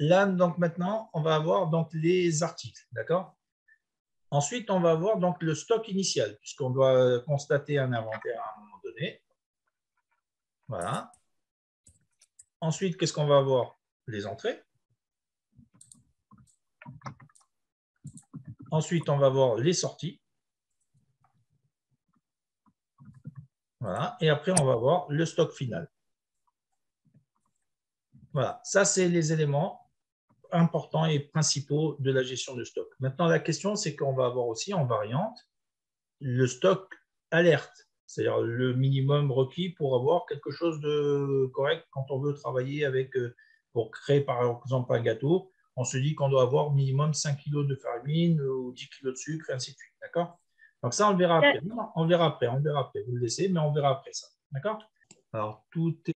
là, donc maintenant, on va avoir donc les articles, d'accord? Ensuite, on va avoir donc le stock initial, puisqu'on doit constater un inventaire à un moment donné. Voilà. Ensuite, qu'est-ce qu'on va avoir? Les entrées. Ensuite, on va voir les sorties. Voilà. Et après, on va voir le stock final. Voilà. Ça, c'est les éléments importants et principaux de la gestion de stock. Maintenant, la question, c'est qu'on va avoir aussi en variante le stock alerte, c'est-à-dire le minimum requis pour avoir quelque chose de correct quand on veut travailler avec, pour créer par exemple un gâteau. On se dit qu'on doit avoir minimum 5 kg de farine ou 10 kg de sucre, et ainsi de suite. D'accord? Donc ça, on le verra après. Non, on le verra après, on le verra après. Vous le laissez, mais on verra après ça. D'accord? Alors, tout est...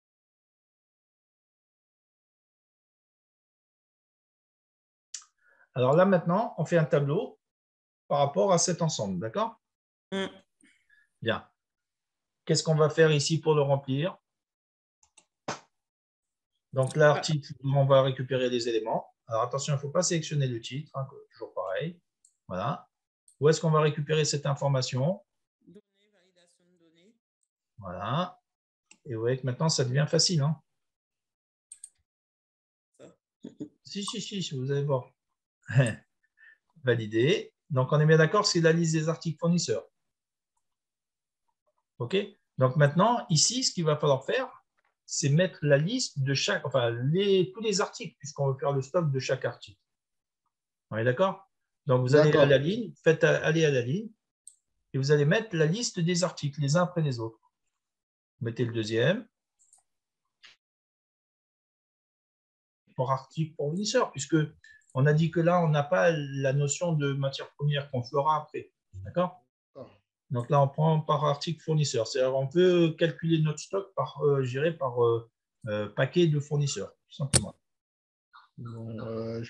Alors là, maintenant, on fait un tableau par rapport à cet ensemble. D'accord? Bien. Qu'est-ce qu'on va faire ici pour le remplir? Donc l'article, on va récupérer les éléments. Alors attention, il ne faut pas sélectionner le titre, hein, toujours pareil. Voilà. Où est-ce qu'on va récupérer cette information? Données, validation de données. Voilà. Et vous voyez que maintenant, ça devient facile. Hein. Si, vous allez voir. Validé. Donc on est bien d'accord, c'est la liste des articles fournisseurs. OK? Donc maintenant, ici, ce qu'il va falloir faire, c'est mettre la liste de chaque, enfin, tous les articles, puisqu'on veut faire le stock de chaque article. On est d'accord? Donc vous allez à la ligne, faites aller à la ligne, et vous allez mettre la liste des articles les uns après les autres. Vous mettez le deuxième. Par article fournisseur, puisque on a dit que là, on n'a pas la notion de matière première qu'on fera après. D'accord? Donc là, on prend par article fournisseur. C'est-à-dire on peut calculer notre stock par, par paquet de fournisseurs, tout simplement. Bon,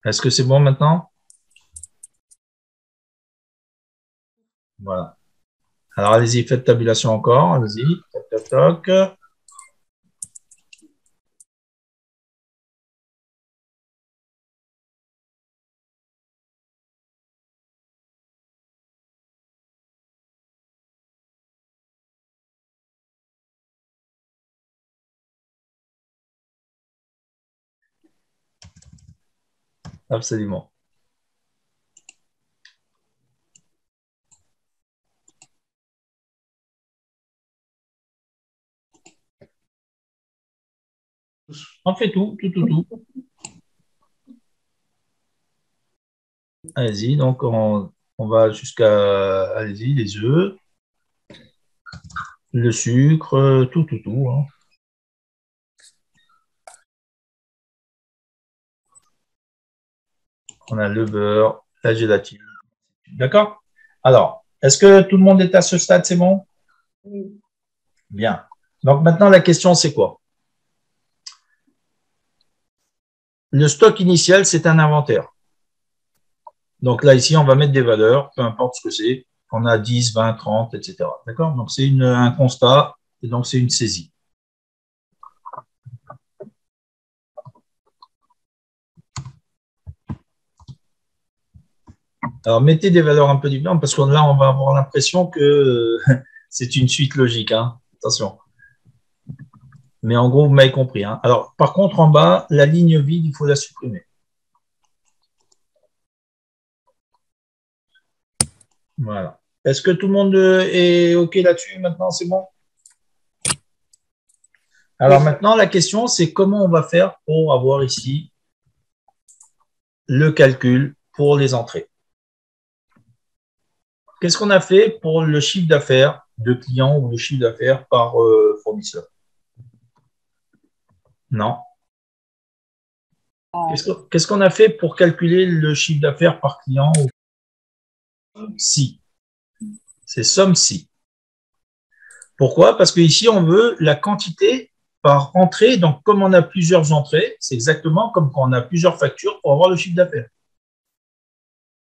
Est-ce que c'est bon maintenant? Voilà. Alors, allez-y, faites tabulation encore. Allez-y. Toc, toc, toc. Absolument. On fait tout. Allez-y, donc on va jusqu'à, allez-y, les œufs, le sucre, tout. Hein. On a le beurre, la gélatine. D'accord? Alors, est-ce que tout le monde est à ce stade? C'est bon? Oui. Bien. Donc maintenant, la question, c'est quoi? Le stock initial, c'est un inventaire. Donc là, ici, on va mettre des valeurs, peu importe ce que c'est. On a 10, 20, 30, etc. D'accord? Donc c'est un constat et donc c'est une saisie. Alors, mettez des valeurs un peu différentes parce que là, on va avoir l'impression que c'est une suite logique. Hein. Attention. Mais en gros, vous m'avez compris. Hein. Alors, par contre, en bas, la ligne vide, il faut la supprimer. Voilà. Est-ce que tout le monde est OK là-dessus maintenant? C'est bon? Alors maintenant, la question, c'est comment on va faire pour avoir ici le calcul pour les entrées. Qu'est-ce qu'on a fait pour le chiffre d'affaires de client ou le chiffre d'affaires par fournisseur? Non. Qu'est-ce qu'on a fait pour calculer le chiffre d'affaires par client? Si. C'est somme si. Pourquoi? Parce qu'ici, on veut la quantité par entrée. Donc, comme on a plusieurs entrées, c'est exactement comme quand on a plusieurs factures pour avoir le chiffre d'affaires.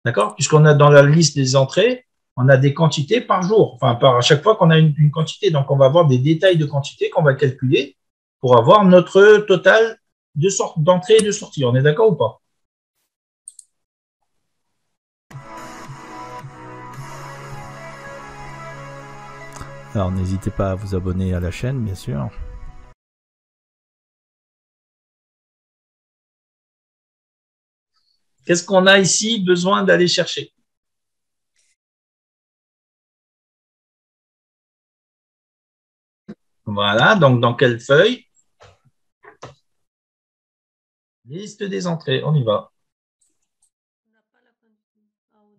D'accord? Puisqu'on a dans la liste des entrées, on a des quantités par jour. Enfin, à chaque fois qu'on a une quantité. Donc, on va avoir des détails de quantité qu'on va calculer pour avoir notre total d'entrée et de sortie. On est d'accord ou pas? Alors n'hésitez pas à vous abonner à la chaîne, bien sûr. Qu'est-ce qu'on a ici besoin d'aller chercher? Voilà, donc dans quelle feuille? Liste des entrées, on y va.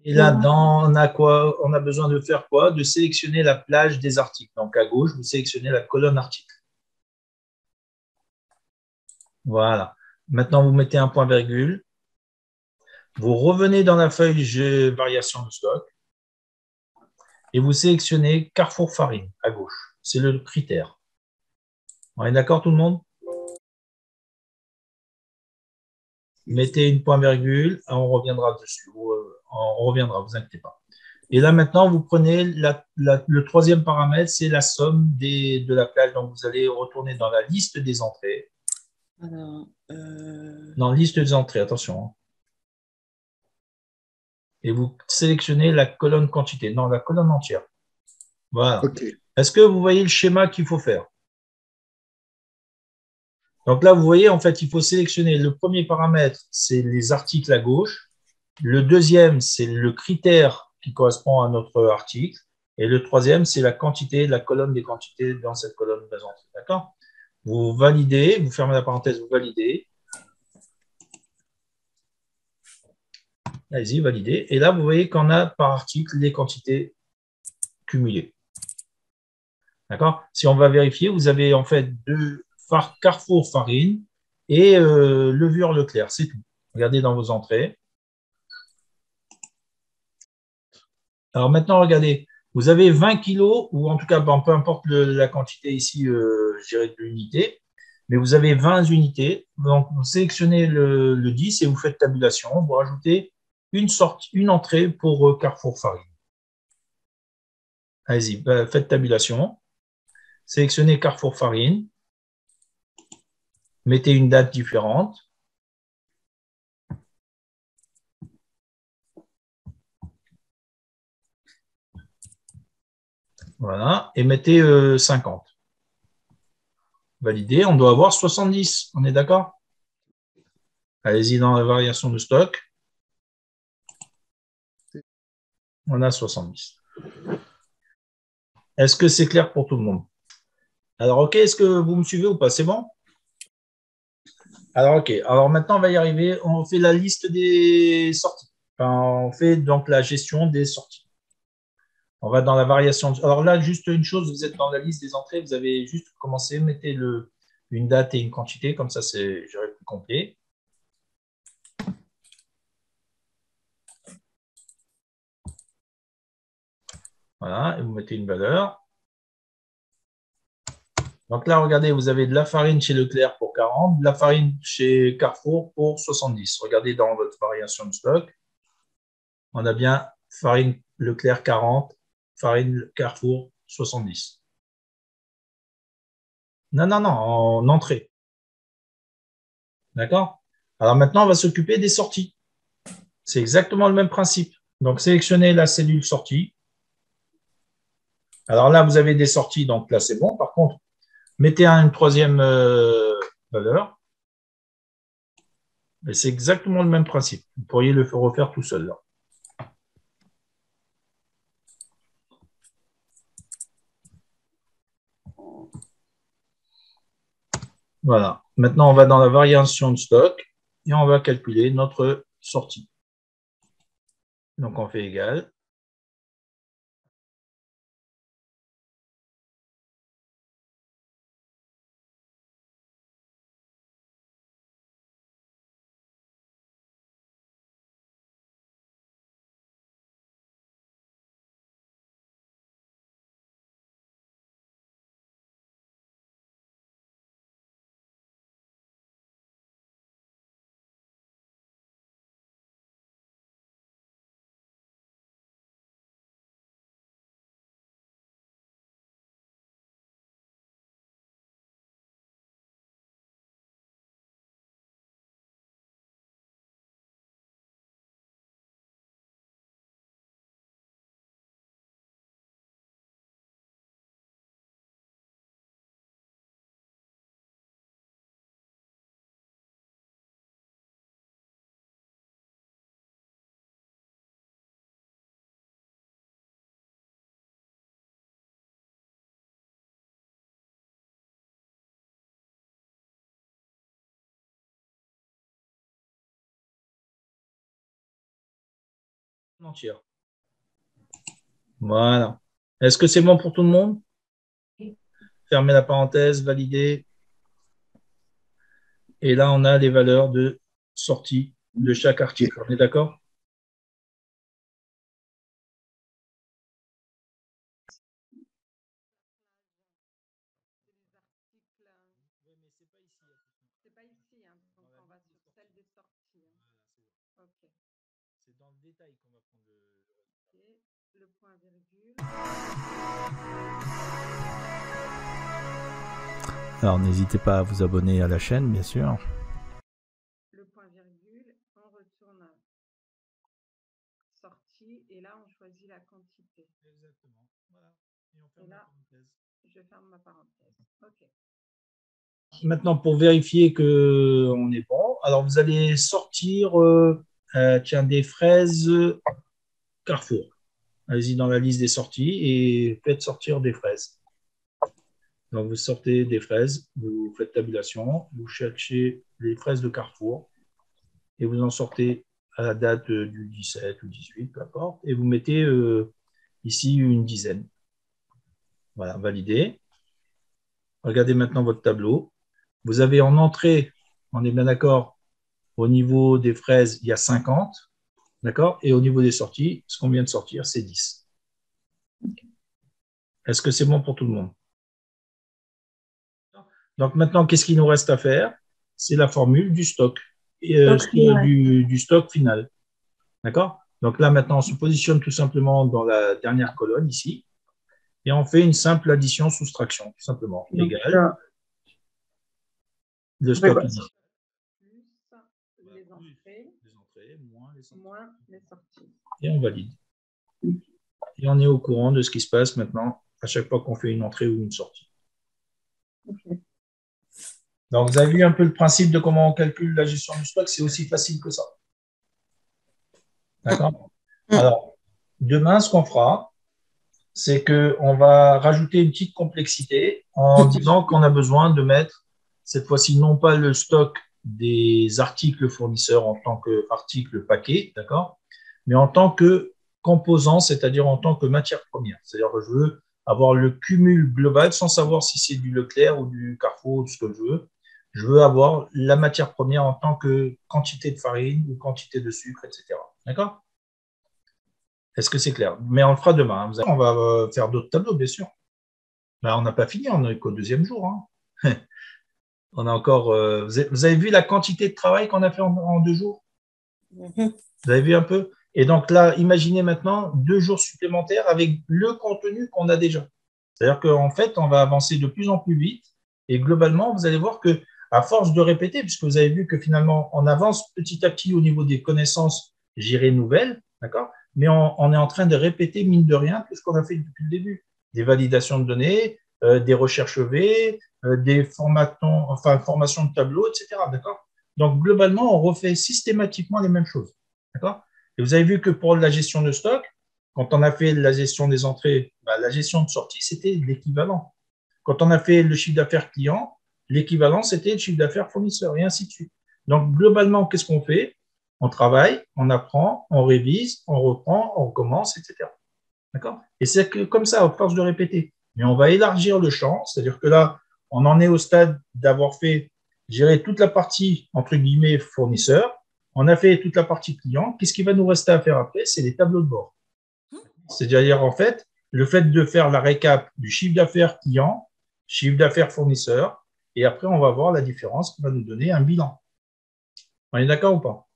Et là-dedans, on a quoi? On a besoin de faire quoi? De sélectionner la plage des articles. Donc à gauche, vous sélectionnez la colonne article. Voilà. Maintenant, vous mettez un point virgule. Vous revenez dans la feuille variation de stock et vous sélectionnez Carrefour Farine à gauche. C'est le critère. On est d'accord tout le monde? Mettez une point virgule, on reviendra dessus. On reviendra, vous inquiétez pas. Et là maintenant, vous prenez le troisième paramètre, c'est la somme de la plage. Donc vous allez retourner dans la liste des entrées. Alors, Dans la liste des entrées, attention. Hein. Et vous sélectionnez la colonne quantité, non, la colonne entière. Voilà. OK. Est-ce que vous voyez le schéma qu'il faut faire? Donc là, vous voyez, en fait, il faut sélectionner le premier paramètre, c'est les articles à gauche. Le deuxième, c'est le critère qui correspond à notre article. Et le troisième, c'est la quantité, la colonne des quantités dans cette colonne présente. D'accord? Vous validez, vous fermez la parenthèse, vous validez. Allez-y, validez. Et là, vous voyez qu'on a par article les quantités cumulées. D'accord? Si on va vérifier, vous avez en fait deux Carrefour Farine et levure Leclerc. C'est tout. Regardez dans vos entrées. Alors maintenant, regardez, vous avez 20 kilos, ou en tout cas, bon, peu importe la quantité ici, je dirais de l'unité, mais vous avez 20 unités. Donc, vous sélectionnez le 10 et vous faites tabulation. Vous rajoutez une entrée pour Carrefour Farine. Allez-y, faites tabulation. Sélectionnez Carrefour Farine. Mettez une date différente. Voilà, et mettez 50. Validé, on doit avoir 70. On est d'accord? Allez-y dans la variation de stock. On a 70. Est-ce que c'est clair pour tout le monde? Alors, OK, est-ce que vous me suivez ou pas? C'est bon? Alors, OK. Alors, maintenant, on va y arriver. On fait la liste des sorties. Enfin, on fait donc la gestion des sorties. On va dans la variation. Alors là, juste une chose, vous êtes dans la liste des entrées, vous avez juste commencé, mettez une date et une quantité, comme ça, c'est plus complet. Voilà, et vous mettez une valeur. Donc là, regardez, vous avez de la farine chez Leclerc pour 40, de la farine chez Carrefour pour 70. Regardez dans votre variation de stock. On a bien farine Leclerc 40, farine Carrefour 70. Non, non, non, en entrée. D'accord? Alors maintenant, on va s'occuper des sorties. C'est exactement le même principe. Donc, sélectionnez la cellule sortie. Alors là, vous avez des sorties, donc là, c'est bon. Par contre, mettez une troisième valeur. Et c'est exactement le même principe. Vous pourriez le refaire tout seul là. Voilà. Maintenant, on va dans la variation de stock et on va calculer notre sortie. Donc, on fait égal. entière. Voilà. Est-ce que c'est bon pour tout le monde? Fermez la parenthèse, validez. Et là, on a les valeurs de sortie de chaque article. On est d'accord? C'est pas ici, hein, donc on va sur celle des sorties. Ok. C'est dans le détail qu'on va prendre Le point virgule. Alors n'hésitez pas à vous abonner à la chaîne, bien sûr. Le point virgule, on retourne à sortie et là on choisit la quantité. Exactement. Voilà. Et on ferme Et là, la parenthèse. je ferme ma parenthèse. Ok. Maintenant, pour vérifier qu'on est bon, alors vous allez sortir tiens, des fraises Carrefour. Allez-y dans la liste des sorties et faites sortir des fraises. Donc, vous sortez des fraises, vous faites tabulation, vous cherchez les fraises de Carrefour et vous en sortez à la date du 17 ou 18, peu importe, et vous mettez ici une dizaine. Voilà, validé. Regardez maintenant votre tableau. Vous avez en entrée, on est bien d'accord, au niveau des fraises, il y a 50, d'accord? Et au niveau des sorties, ce qu'on vient de sortir, c'est 10. Est-ce que c'est bon pour tout le monde? Donc maintenant, qu'est-ce qu'il nous reste à faire? C'est la formule du stock, du stock final. D'accord? Donc là, maintenant, on se positionne tout simplement dans la dernière colonne ici et on fait une simple addition-soustraction, tout simplement. Égal le stock initial. Plus les entrées, moins les sorties. Et on valide. Et on est au courant de ce qui se passe maintenant à chaque fois qu'on fait une entrée ou une sortie. Okay. Donc, vous avez vu un peu le principe de comment on calcule la gestion du stock, c'est aussi facile que ça. D'accord? Alors, demain, ce qu'on fera, c'est qu'on va rajouter une petite complexité en disant qu'on a besoin de mettre, cette fois-ci, non pas le stock des articles fournisseurs en tant qu'article paquet, d'accord? Mais en tant que composant, c'est-à-dire en tant que matière première. C'est-à-dire que je veux avoir le cumul global sans savoir si c'est du Leclerc ou du Carrefour ou ce que je veux. Je veux avoir la matière première en tant que quantité de farine ou quantité de sucre, etc. D'accord? Est-ce que c'est clair? Mais on le fera demain. On va faire d'autres tableaux, bien sûr. Là, on n'a pas fini, on n'est qu'au deuxième jour. Hein. On a encore. Vous avez vu la quantité de travail qu'on a fait en 2 jours? Vous avez vu un peu? Et donc là, imaginez maintenant 2 jours supplémentaires avec le contenu qu'on a déjà. C'est-à-dire qu'en fait, on va avancer de plus en plus vite. Et globalement, vous allez voir que à force de répéter, puisque vous avez vu que finalement, on avance petit à petit au niveau des connaissances gérées nouvelles, d'accord? Mais on est en train de répéter, mine de rien, tout ce qu'on a fait depuis le début. Des validations de données, des recherches V, des formations de tableaux, etc. D'accord? Donc, globalement, on refait systématiquement les mêmes choses. D'accord? Et vous avez vu que pour la gestion de stock, quand on a fait la gestion des entrées, la gestion de sortie, c'était l'équivalent. Quand on a fait le chiffre d'affaires client, l'équivalent, c'était le chiffre d'affaires fournisseur, et ainsi de suite. Donc, globalement, qu'est-ce qu'on fait? On travaille, on apprend, on révise, on reprend, on recommence, etc. D'accord? Et c'est comme ça, à force de répéter. Mais on va élargir le champ, c'est-à-dire que là, on en est au stade d'avoir fait, gérer toute la partie, entre guillemets, fournisseur. On a fait toute la partie client. Qu'est-ce qui va nous rester à faire après? C'est les tableaux de bord. C'est-à-dire, en fait, le fait de faire la récap du chiffre d'affaires client, chiffre d'affaires fournisseur, et après, on va voir la différence qui va nous donner un bilan. On est d'accord ou pas?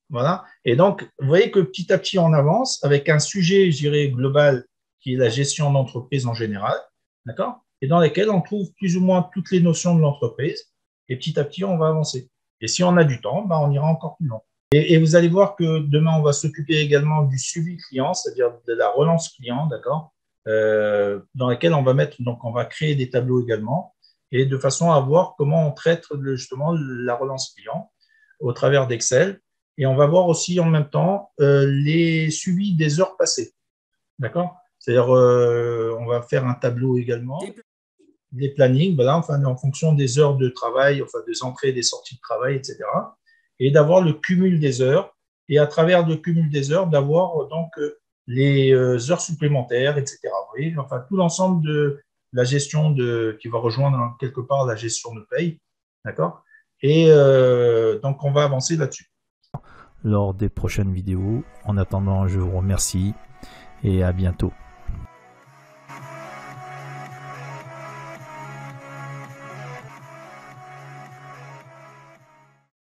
Voilà. Et donc, vous voyez que petit à petit, on avance avec un sujet, je dirais, global, qui est la gestion d'entreprise en général, d'accord? Et dans lesquels on trouve plus ou moins toutes les notions de l'entreprise. Et petit à petit, on va avancer. Et si on a du temps, on ira encore plus loin. Et vous allez voir que demain, on va s'occuper également du suivi client, c'est-à-dire de la relance client, d'accord? Dans laquelle on va mettre, donc on va créer des tableaux également, et de façon à voir comment on traite justement la relance client au travers d'Excel. Et on va voir aussi en même temps les suivis des heures passées. D'accord? C'est-à-dire, on va faire un tableau également, des plannings, voilà, enfin, en fonction des heures de travail, enfin, des entrées et des sorties de travail, etc. Et d'avoir le cumul des heures et à travers le cumul des heures, d'avoir donc les heures supplémentaires, etc. Vous voyez, enfin, tout l'ensemble de la gestion qui va rejoindre quelque part la gestion de paye. D'accord? Et donc, on va avancer là-dessus. Lors des prochaines vidéos. En attendant, je vous remercie et à bientôt.